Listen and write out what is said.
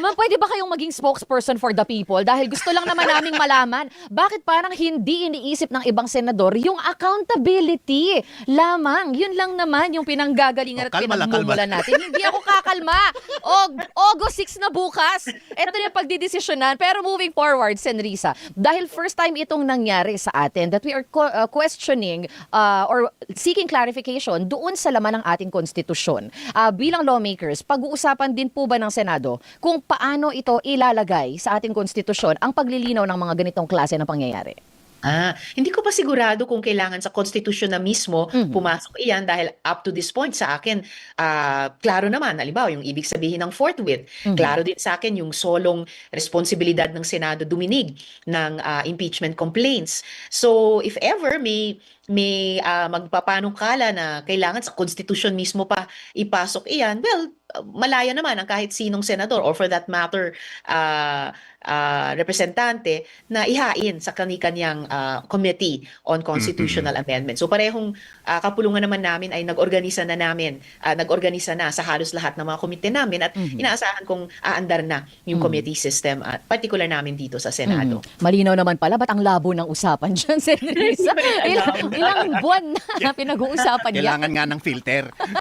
Ma'am, pwede ba kayong maging spokesperson for the people? Dahil gusto lang naman naming malaman, bakit parang hindi iniisip ng ibang senador yung accountability lamang? Yun lang naman yung pinanggagalingan at Kalma lang, pinagmumulan kalma. natin. Hindi ako kakalma. August 6 na bukas. Ito na yung pagdidesisyonan. Pero moving forward, Senrisa, dahil first time itong nangyari sa atin that we are questioning or seeking clarification doon sa laman ng ating konstitusyon. Bilang lawmakers, pag-uusapan din po ba ng Senado kung paano ito ilalagay sa ating konstitusyon ang paglilinaw ng mga ganitong klase ng pangyayari? Hindi ko pa sigurado kung kailangan sa konstitusyon na mismo pumasok iyan dahil up to this point sa akin, klaro naman, halimbawa yung ibig sabihin ng forthwith. Klaro din sa akin yung solong responsibilidad ng Senado duminig ng impeachment complaints. So if ever may magpapanukala na kailangan sa konstitusyon mismo pa ipasok iyan, well, malaya naman ang kahit sinong senador or for that matter representante na ihain sa kani-kanyang Committee on Constitutional Amendment. So parehong kapulungan naman namin ay nag-organisa na sa halos lahat ng mga komite namin at inaasahan kong aandar na yung committee system at particular namin dito sa Senado. Malinaw naman pala, ba't ang labo ng usapan dyan, Senrisa? Ilang buwan na pinag-uusapan yan. Kailangan nga ng filter.